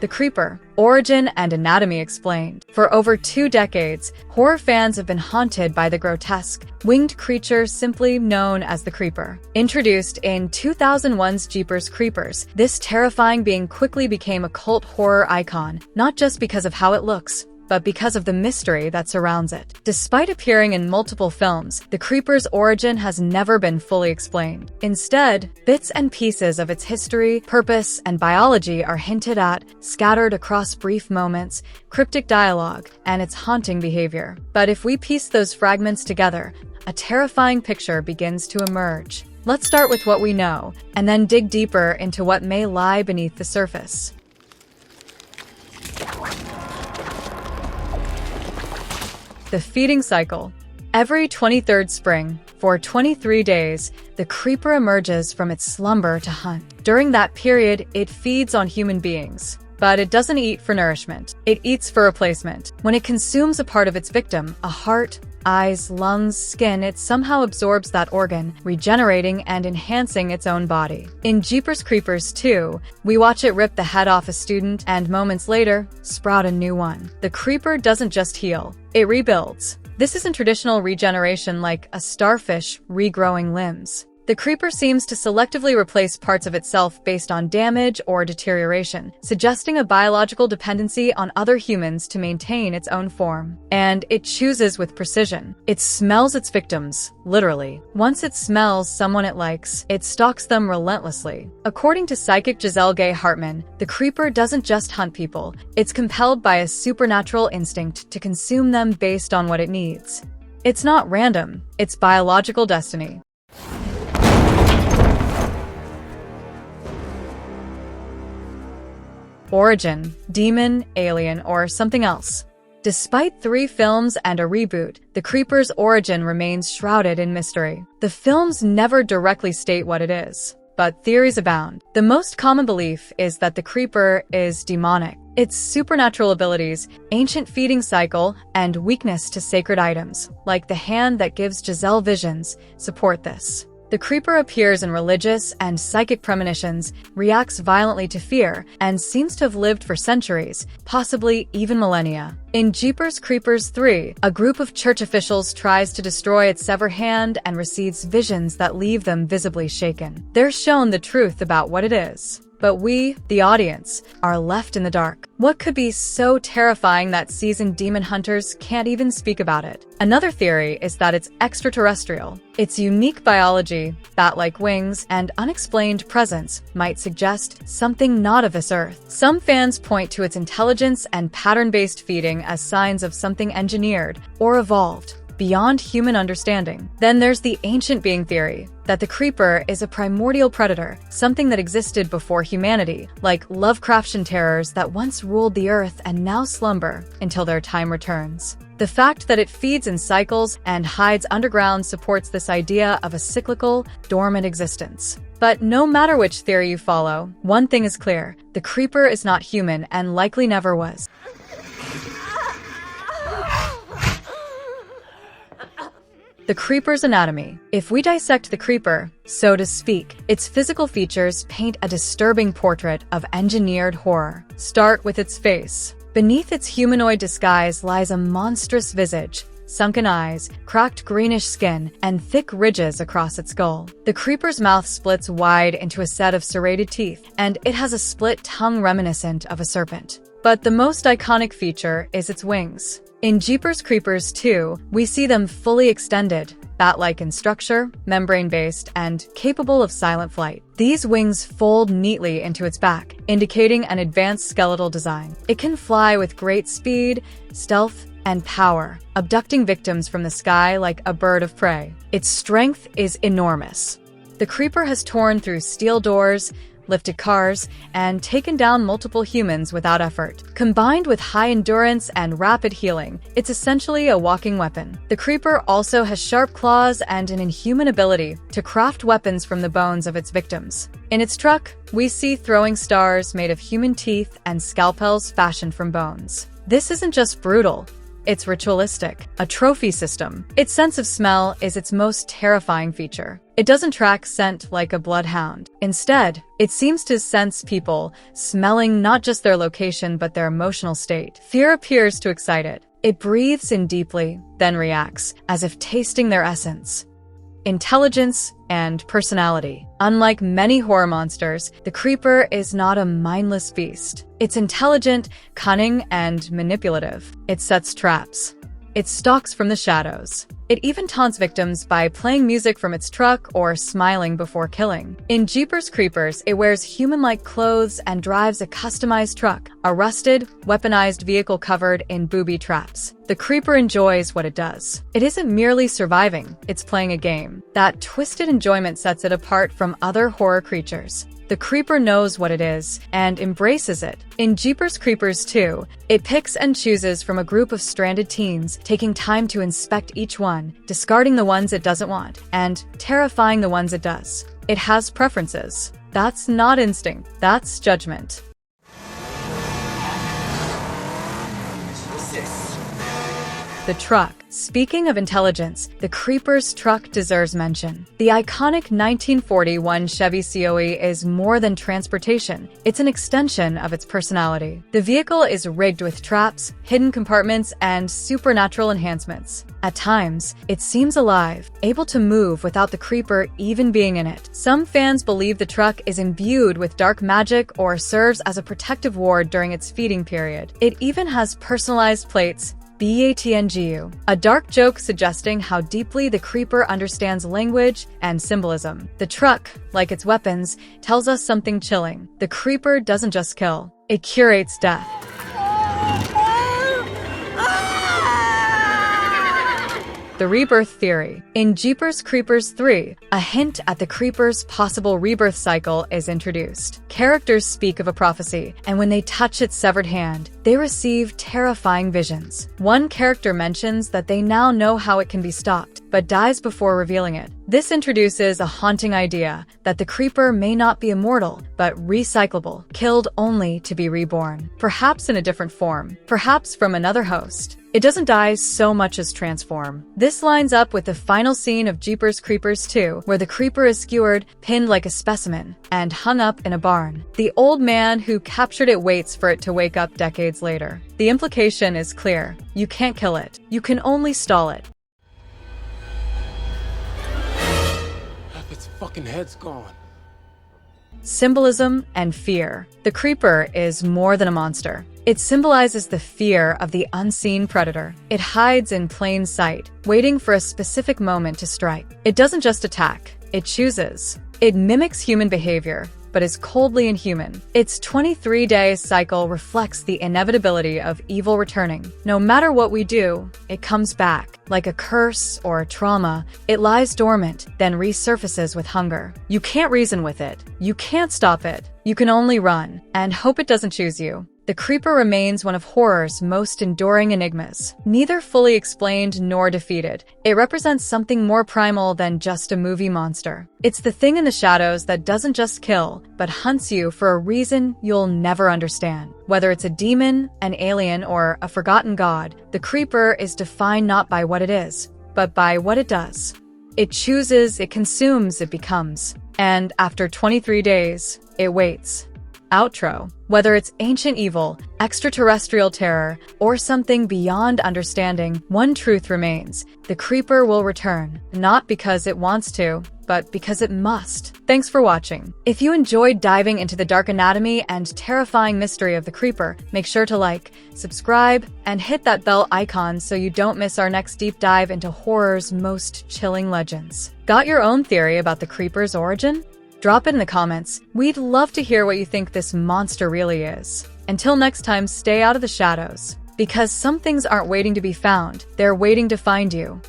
The creeper, origin and anatomy explained. For over 2 decades, horror fans have been haunted by the grotesque, winged creature simply known as the creeper. Introduced in 2001's Jeepers Creepers, this terrifying being quickly became a cult horror icon, not just because of how it looks, but because of the mystery that surrounds it. Despite appearing in multiple films, the creeper's origin has never been fully explained. Instead, bits and pieces of its history, purpose, and biology are hinted at, scattered across brief moments, cryptic dialogue, and its haunting behavior. But if we piece those fragments together, a terrifying picture begins to emerge. Let's start with what we know, and then dig deeper into what may lie beneath the surface. The feeding cycle. Every 23rd spring, for 23 days, the creeper emerges from its slumber to hunt. During that period, it feeds on human beings. But it doesn't eat for nourishment. It eats for replacement. When it consumes a part of its victim, a heart, eyes, lungs, skin, it somehow absorbs that organ, regenerating and enhancing its own body. In Jeepers Creepers 2, we watch it rip the head off a student and moments later, sprout a new one. The creeper doesn't just heal, it rebuilds. This isn't traditional regeneration like a starfish regrowing limbs. The creeper seems to selectively replace parts of itself based on damage or deterioration, suggesting a biological dependency on other humans to maintain its own form. And it chooses with precision. It smells its victims, literally. Once it smells someone it likes, it stalks them relentlessly. According to psychic Giselle Gay Hartman, the creeper doesn't just hunt people, it's compelled by a supernatural instinct to consume them based on what it needs. It's not random, it's biological destiny. Origin, demon, alien, or something else. Despite 3 films and a reboot, the creeper's origin remains shrouded in mystery. The films never directly state what it is, but theories abound. The most common belief is that the creeper is demonic. Its supernatural abilities, ancient feeding cycle, and weakness to sacred items, like the hand that gives Giselle visions, support this. The creeper appears in religious and psychic premonitions, reacts violently to fear, and seems to have lived for centuries, possibly even millennia. In Jeepers Creepers 3, a group of church officials tries to destroy its severed hand and receives visions that leave them visibly shaken. They're shown the truth about what it is. But we, the audience, are left in the dark. What could be so terrifying that seasoned demon hunters can't even speak about it? Another theory is that it's extraterrestrial. Its unique biology, bat-like wings, and unexplained presence might suggest something not of this Earth. Some fans point to its intelligence and pattern-based feeding as signs of something engineered or evolved beyond human understanding. Then there's the ancient being theory, that the creeper is a primordial predator, something that existed before humanity, like Lovecraftian terrors that once ruled the earth and now slumber until their time returns. The fact that it feeds in cycles and hides underground supports this idea of a cyclical, dormant existence. But no matter which theory you follow, one thing is clear: the creeper is not human and likely never was. The creeper's anatomy. If we dissect the creeper, so to speak, its physical features paint a disturbing portrait of engineered horror. Start with its face. Beneath its humanoid disguise lies a monstrous visage, sunken eyes, cracked greenish skin, and thick ridges across its skull. The creeper's mouth splits wide into a set of serrated teeth, and it has a split tongue reminiscent of a serpent. But the most iconic feature is its wings. In Jeepers Creepers 2, we see them fully extended, bat-like in structure, membrane-based, and capable of silent flight. These wings fold neatly into its back, indicating an advanced skeletal design. It can fly with great speed, stealth, and power, abducting victims from the sky like a bird of prey. Its strength is enormous. The creeper has torn through steel doors, lifted cars, and taken down multiple humans without effort. Combined with high endurance and rapid healing, it's essentially a walking weapon. The creeper also has sharp claws and an inhuman ability to craft weapons from the bones of its victims. In its truck, we see throwing stars made of human teeth and scalpels fashioned from bones. This isn't just brutal, It's ritualistic, a trophy system. Its sense of smell is its most terrifying feature. It doesn't track scent like a bloodhound. Instead, it seems to sense people, smelling not just their location but their emotional state. Fear appears to excite it. It breathes in deeply, then reacts, as if tasting their essence. Intelligence and personality. Unlike many horror monsters, the creeper is not a mindless beast. It's intelligent, cunning, and manipulative. It sets traps. It stalks from the shadows. It even taunts victims by playing music from its truck or smiling before killing. In Jeepers Creepers, it wears human-like clothes and drives a customized truck, a rusted, weaponized vehicle covered in booby traps. The creeper enjoys what it does. It isn't merely surviving, it's playing a game. That twisted enjoyment sets it apart from other horror creatures. The creeper knows what it is and embraces it. In Jeepers Creepers 2, it picks and chooses from a group of stranded teens, taking time to inspect each one, discarding the ones it doesn't want, and terrifying the ones it does. It has preferences. That's not instinct, that's judgment. The truck. Speaking of intelligence, the creeper's truck deserves mention. The iconic 1941 Chevy COE is more than transportation. It's an extension of its personality. The vehicle is rigged with traps, hidden compartments, and supernatural enhancements. At times, it seems alive, able to move without the creeper even being in it. Some fans believe the truck is imbued with dark magic or serves as a protective ward during its feeding period. It even has personalized plates, BATNGU, a dark joke suggesting how deeply the creeper understands language and symbolism. The truck, like its weapons, tells us something chilling. The creeper doesn't just kill, it curates death. The rebirth theory. In Jeepers Creepers 3, a hint at the creeper's possible rebirth cycle is introduced. Characters speak of a prophecy, and when they touch its severed hand, they receive terrifying visions. One character mentions that they now know how it can be stopped, but dies before revealing it. This introduces a haunting idea that the creeper may not be immortal, but recyclable, killed only to be reborn. Perhaps in a different form, perhaps from another host. It doesn't die so much as transform. This lines up with the final scene of Jeepers Creepers 2, where the creeper is skewered, pinned like a specimen, and hung up in a barn. The old man who captured it waits for it to wake up decades later. The implication is clear. You can't kill it. You can only stall it. Its fucking head's gone. Symbolism and fear. The creeper is more than a monster. It symbolizes the fear of the unseen predator. It hides in plain sight, waiting for a specific moment to strike. It doesn't just attack, it chooses. It mimics human behavior, but is coldly inhuman. Its 23-day cycle reflects the inevitability of evil returning. No matter what we do, it comes back. Like a curse or a trauma, it lies dormant, then resurfaces with hunger. You can't reason with it. You can't stop it. You can only run and hope it doesn't choose you. The creeper remains one of horror's most enduring enigmas. Neither fully explained nor defeated, it represents something more primal than just a movie monster. It's the thing in the shadows that doesn't just kill, but hunts you for a reason you'll never understand. Whether it's a demon, an alien, or a forgotten god, the creeper is defined not by what it is, but by what it does. It chooses, it consumes, it becomes. And after 23 days, it waits. Outro. Whether it's ancient evil, extraterrestrial terror, or something beyond understanding, one truth remains. The creeper will return, not because it wants to, but because it must. Thanks for watching. If you enjoyed diving into the dark anatomy and terrifying mystery of the creeper, make sure to like, subscribe, and hit that bell icon so you don't miss our next deep dive into horror's most chilling legends. Got your own theory about the creeper's origin? Drop it in the comments. We'd love to hear what you think this monster really is. Until next time, stay out of the shadows. Because some things aren't waiting to be found, they're waiting to find you.